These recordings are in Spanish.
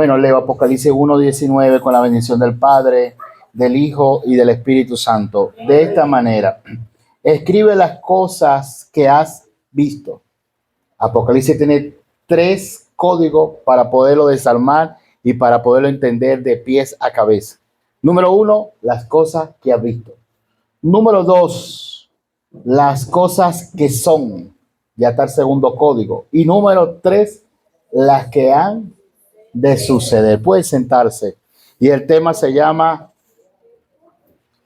Bueno, leo Apocalipsis 1:19 con la bendición del Padre, del Hijo y del Espíritu Santo. De esta manera, escribe las cosas que has visto. Apocalipsis tiene 3 códigos para poderlo desarmar y para poderlo entender de pies a cabeza. Número 1, las cosas que has visto. Número 2, las cosas que son. Ya está el segundo código. Y número 3, las que han de suceder. Puede sentarse. Y el tema se llama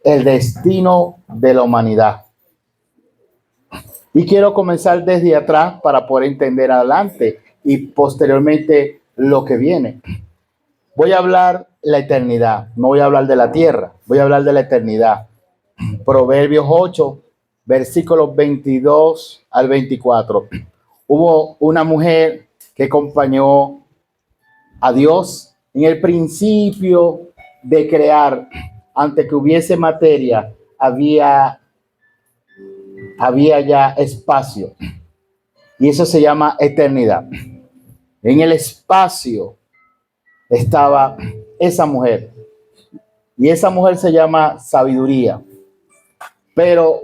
el destino de la humanidad. Y quiero comenzar desde atrás para poder entender adelante y posteriormente lo que viene. Voy a hablar la eternidad, no voy a hablar de la tierra, voy a hablar de la eternidad. Proverbios 8, versículos 22 al 24. Hubo una mujer que acompañó a Dios en el principio de crear. Antes que hubiese materia, había ya espacio. Y eso se llama eternidad. En el espacio estaba esa mujer. Y esa mujer se llama sabiduría. Pero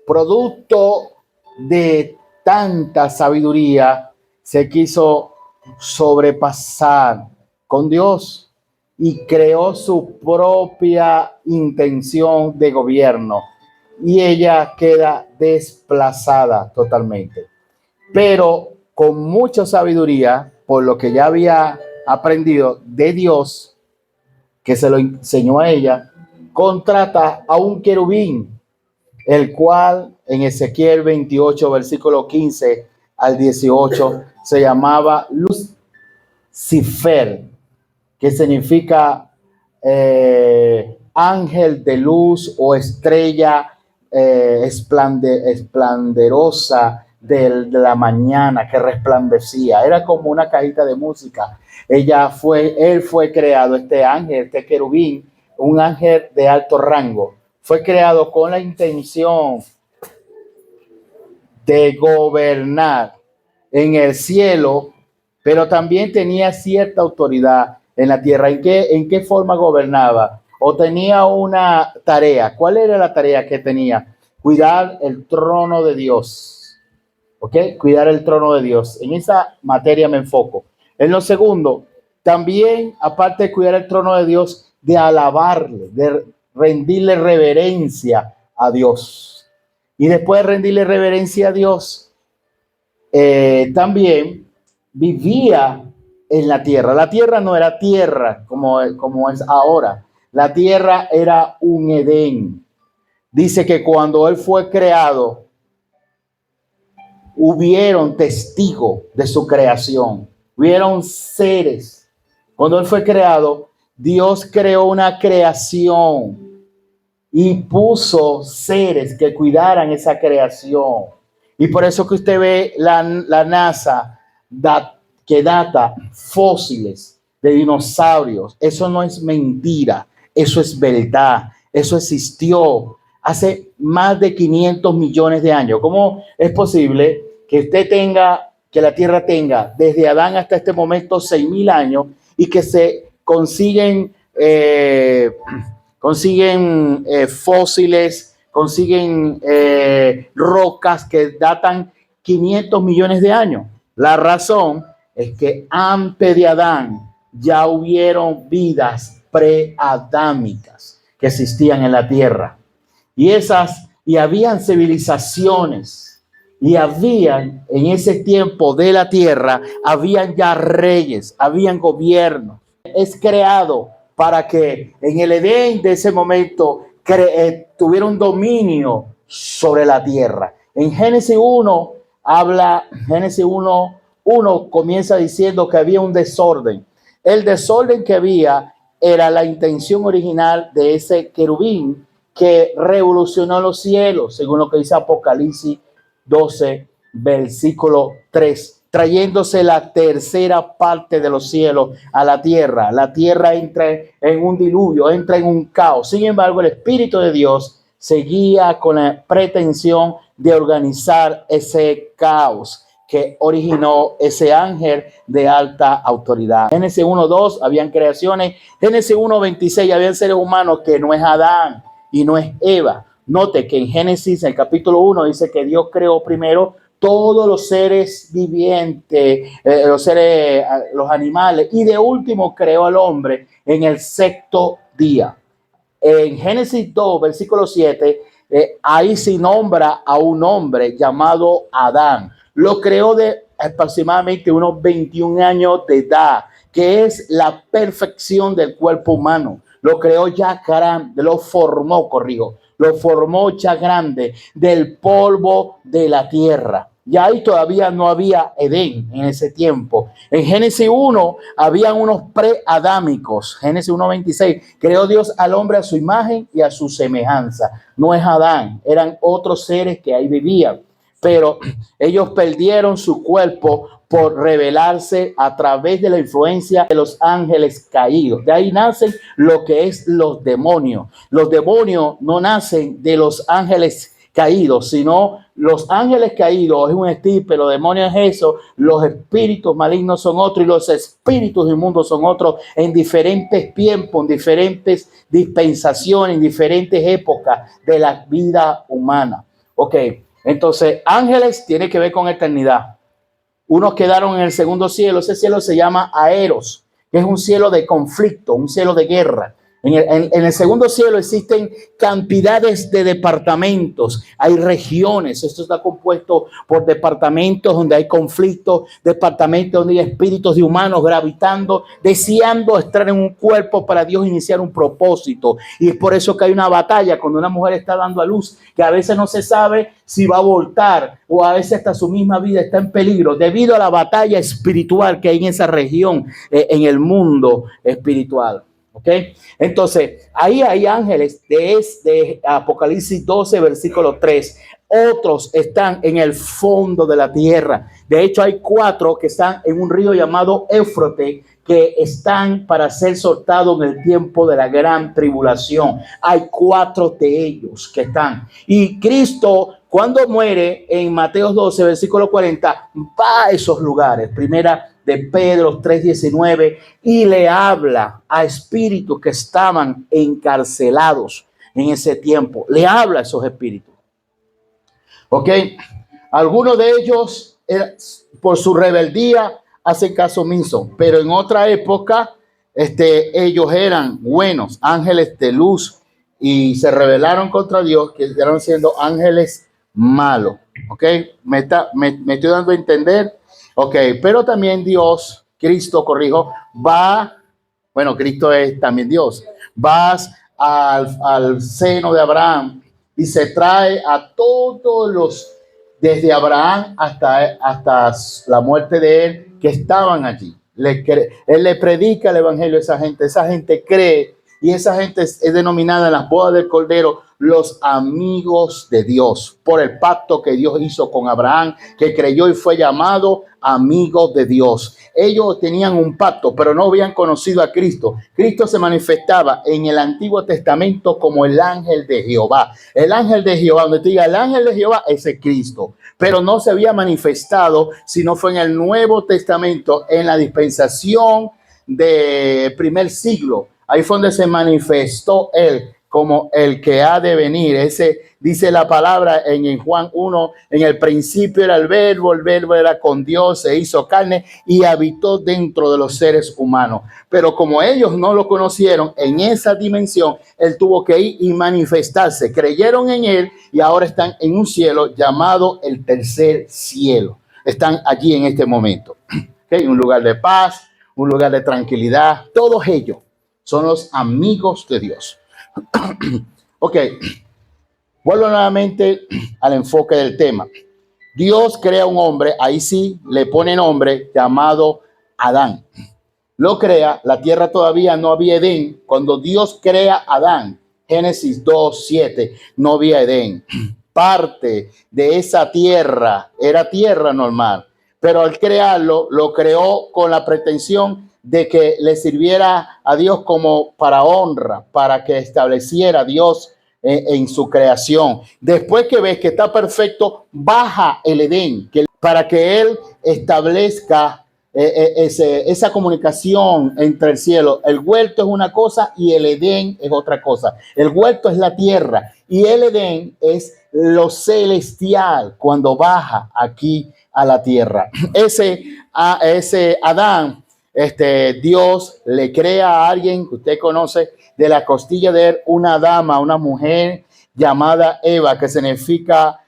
producto de tanta sabiduría, se quiso sobrepasar con Dios y creó su propia intención de gobierno. Y ella queda desplazada totalmente. Pero con mucha sabiduría, por lo que ya había aprendido de Dios, que se lo enseñó a ella, contrata a un querubín, el cual en Ezequiel 28, versículo 15 al 18, se llamaba Lucifer, que significa ángel de luz o estrella esplendorosa de la mañana que resplandecía. Era como una cajita de música. Él fue creado, este ángel, este querubín, un ángel de alto rango. Fue creado con la intención de gobernar en el cielo, pero también tenía cierta autoridad en la tierra. ¿En qué forma gobernaba? O tenía una tarea. ¿Cuál era la tarea que tenía? Cuidar el trono de Dios. ¿Ok? Cuidar el trono de Dios. En esa materia me enfoco. En lo segundo, también, aparte de cuidar el trono de Dios, de alabarle, de rendirle reverencia a Dios. Y después de rendirle reverencia a Dios, también vivía en la tierra. La tierra no era tierra como es ahora. La tierra era un Edén. Dice que cuando él fue creado, hubieron testigos de su creación. Hubieron seres. Cuando él fue creado, Dios creó una creación y puso seres que cuidaran esa creación. Y por eso que usted ve la NASA que data fósiles de dinosaurios. Eso no es mentira, eso es verdad. Eso existió hace más de 500 millones de años. ¿Cómo es posible que que la Tierra tenga desde Adán hasta este momento 6.000 años y que se consiguen fósiles, consiguen rocas que datan 500 millones de años? La razón es que antes de Adán ya hubieron vidas preadámicas que existían en la tierra. Y habían civilizaciones, y habían en ese tiempo de la tierra, habían ya reyes, habían gobiernos. Es creado para que en el Edén de ese momento tuviera un dominio sobre la tierra. En Génesis 1 Génesis 1 comienza diciendo que había un desorden. El desorden que había era la intención original de ese querubín que revolucionó los cielos, según lo que dice Apocalipsis 12, versículo 3, trayéndose la tercera parte de los cielos a la tierra. La tierra entra en un diluvio, entra en un caos. Sin embargo, el Espíritu de Dios seguía con la pretensión de organizar ese caos. que originó ese ángel de alta autoridad. Génesis 1:2 habían creaciones. Génesis 1:26 habían seres humanos que no es Adán y no es Eva. Note que en Génesis, el capítulo 1, dice que Dios creó primero todos los seres vivientes, los animales, y de último creó al hombre en el sexto día. En Génesis 2, versículo 7, ahí se nombra a un hombre llamado Adán. Lo creó de aproximadamente unos 21 años de edad, que es la perfección del cuerpo humano. Lo creó ya grande, lo formó ya grande del polvo de la tierra. Y ahí todavía no había Edén en ese tiempo. En Génesis 1 habían unos preadámicos. Génesis 1:26, creó Dios al hombre a su imagen y a su semejanza. No es Adán, eran otros seres que ahí vivían. Pero ellos perdieron su cuerpo por revelarse a través de la influencia de los ángeles caídos. De ahí nacen lo que es los demonios. Los demonios no nacen de los ángeles caídos, sino los ángeles caídos es un estirpe, los demonios es eso, los espíritus malignos son otros y los espíritus inmundos son otros en diferentes tiempos, en diferentes dispensaciones, en diferentes épocas de la vida humana. Ok, entonces ángeles tiene que ver con eternidad. Unos quedaron en el segundo cielo, ese cielo se llama Aeros, que es un cielo de conflicto, un cielo de guerra. En el segundo cielo existen cantidades de departamentos, hay regiones, esto está compuesto por departamentos donde hay conflictos, departamentos donde hay espíritus de humanos gravitando, deseando estar en un cuerpo para Dios iniciar un propósito. Y es por eso que hay una batalla cuando una mujer está dando a luz, que a veces no se sabe si va a abortar o a veces hasta su misma vida está en peligro debido a la batalla espiritual que hay en esa región, en el mundo espiritual. ¿Ok? Entonces, ahí hay ángeles de Apocalipsis 12, versículo 3. Otros están en el fondo de la tierra. De hecho, hay 4 que están en un río llamado Éufrates, que están para ser soltados en el tiempo de la gran tribulación. Hay 4 de ellos que están. Y Cristo, cuando muere en Mateo 12, versículo 40, va a esos lugares. Primera de Pedro 3:19, y le habla a espíritus que estaban encarcelados en ese tiempo. Le habla a esos espíritus. Ok, algunos de ellos por su rebeldía hacen caso omiso, pero en otra época ellos eran buenos, ángeles de luz, y se rebelaron contra Dios, que eran siendo ángeles malos. Ok, me estoy dando a entender. Ok, pero también Dios, Cristo, Cristo es también Dios, vas al seno de Abraham y se trae a todos los, desde Abraham hasta la muerte de él, que estaban allí. Él le predica el evangelio a esa gente cree, y esa gente es denominada en las bodas del Cordero los amigos de Dios, por el pacto que Dios hizo con Abraham, que creyó y fue llamado amigo de Dios. Ellos tenían un pacto, pero no habían conocido a Cristo. Cristo se manifestaba en el Antiguo Testamento como el ángel de Jehová. El ángel de Jehová, donde te diga el ángel de Jehová, ese es Cristo. Pero no se había manifestado, sino fue en el Nuevo Testamento, en la dispensación del primer siglo. Ahí fue donde se manifestó él como el que ha de venir. Ese dice la palabra en Juan 1, en el principio era el verbo era con Dios, se hizo carne y habitó dentro de los seres humanos. Pero como ellos no lo conocieron en esa dimensión, él tuvo que ir y manifestarse. Creyeron en él y ahora están en un cielo llamado el tercer cielo. Están allí en este momento. ¿Okay? Un lugar de paz, un lugar de tranquilidad. Todos ellos son los amigos de Dios. Ok, vuelvo nuevamente al enfoque del tema. Dios crea un hombre, ahí sí le pone nombre, llamado Adán. Lo crea, la tierra todavía no había Edén. Cuando Dios crea a Adán, Génesis 2:7, no había Edén. Parte de esa tierra era tierra normal, pero al crearlo, lo creó con la pretensión de que le sirviera a Dios como para honra, para que estableciera Dios en su creación. Después que ves que está perfecto, baja el Edén para que Él establezca esa comunicación entre el cielo. El huerto es una cosa y el Edén es otra cosa. El huerto es la tierra y el Edén es lo celestial cuando baja aquí a la tierra. Ese Adán, Dios le crea a alguien que usted conoce de la costilla de él, una dama, una mujer llamada Eva, que significa,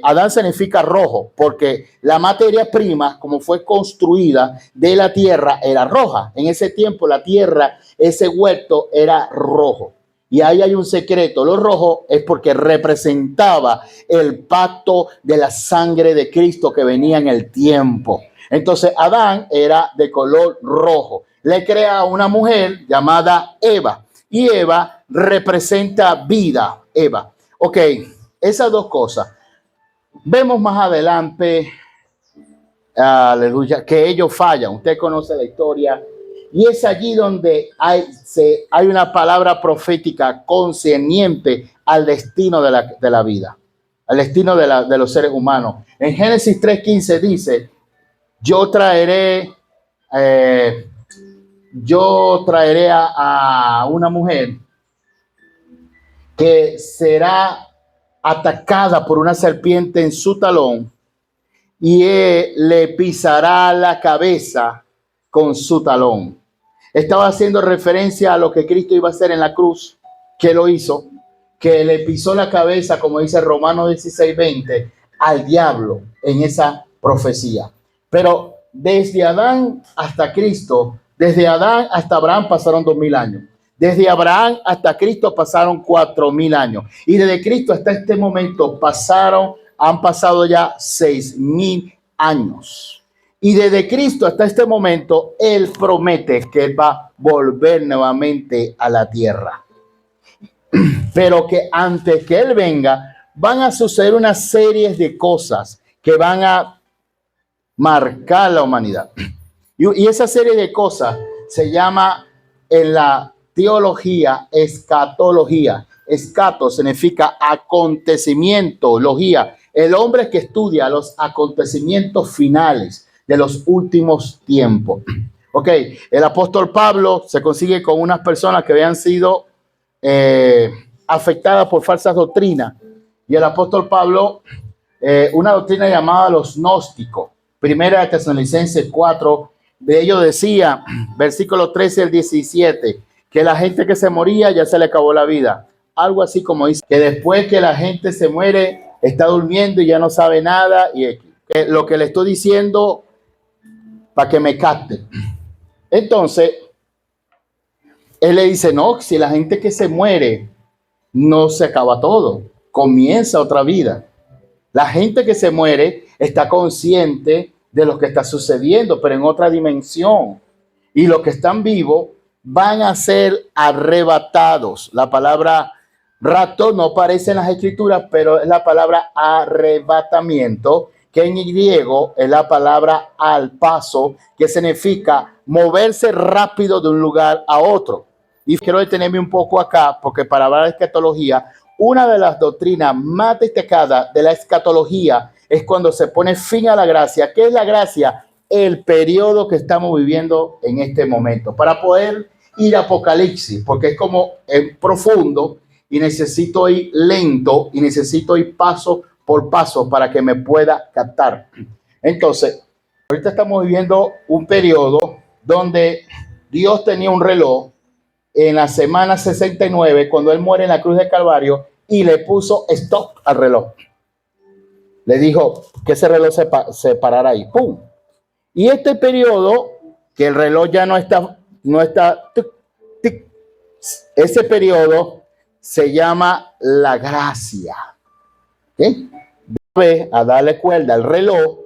Adán significa rojo, porque la materia prima, como fue construida de la tierra, era roja. En ese tiempo la tierra, ese huerto era rojo. Y ahí hay un secreto. Lo rojo es porque representaba el pacto de la sangre de Cristo que venía en el tiempo. Entonces Adán era de color rojo. Le crea a una mujer llamada Eva. Y Eva representa vida. Eva. Ok, esas dos cosas. Vemos más adelante, aleluya, que ellos fallan. Usted conoce la historia. Y es allí donde hay una palabra profética concerniente al destino de la vida, al destino de los seres humanos. En Génesis 3:15 dice, yo traeré a una mujer que será atacada por una serpiente en su talón y él le pisará la cabeza con su talón. Estaba haciendo referencia a lo que Cristo iba a hacer en la cruz, que lo hizo, que le pisó la cabeza, como dice Romanos 16:20, al diablo en esa profecía. Pero desde Adán hasta Cristo, desde Adán hasta Abraham pasaron 2000 años. Desde Abraham hasta Cristo pasaron 4000 años. Y desde Cristo hasta este momento han pasado ya 6000 años. Y desde Cristo hasta este momento, Él promete que Él va a volver nuevamente a la tierra. Pero que antes que Él venga, van a suceder una serie de cosas que van a marcar la humanidad. Y esa serie de cosas se llama en la teología escatología. Escato significa acontecimiento, logía. El hombre que estudia los acontecimientos finales de los últimos tiempos. Ok, el apóstol Pablo se consigue con unas personas que habían sido afectadas por falsas doctrinas. Y el apóstol Pablo, una doctrina llamada los gnósticos, Primera de Tesalonicenses 4, de ellos decía, versículo 13 al 17, que la gente que se moría ya se le acabó la vida. Algo así como dice, que después que la gente se muere, está durmiendo y ya no sabe nada. Y lo que le estoy diciendo, para que me capte. Entonces, él le dice, no, si la gente que se muere, no se acaba todo, comienza otra vida. La gente que se muere está consciente de lo que está sucediendo, pero en otra dimensión. Y los que están vivos van a ser arrebatados. La palabra rapto no aparece en las escrituras, pero es la palabra arrebatamiento, que en griego es la palabra al paso, que significa moverse rápido de un lugar a otro. Y quiero detenerme un poco acá, porque para hablar de escatología, una de las doctrinas más destacadas de la escatología es cuando se pone fin a la gracia. ¿Qué es la gracia? El periodo que estamos viviendo en este momento. Para poder ir a Apocalipsis, porque es como profundo y necesito ir lento y necesito ir paso por paso para que me pueda captar. Entonces, ahorita estamos viviendo un periodo donde Dios tenía un reloj en la semana 69, cuando Él muere en la cruz de Calvario, y le puso stop al reloj. Le dijo que ese reloj se parara ahí. ¡Pum! Y este periodo, que el reloj ya no está tic, tic, ese periodo se llama la gracia. ¿Okay? A darle cuerda al reloj,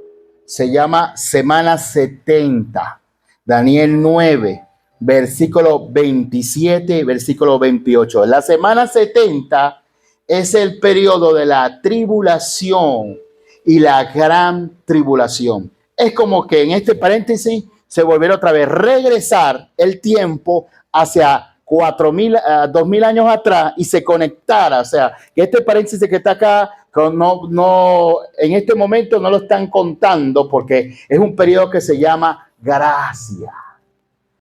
se llama semana 70. Daniel 9, versículo 27 y versículo 28. La semana 70 es el periodo de la tribulación y la gran tribulación. Es como que en este paréntesis se volviera otra vez regresar el tiempo hacia 4.000, 2.000 años atrás y se conectara. O sea, que este paréntesis que está acá, en este momento no lo están contando porque es un periodo que se llama gracia.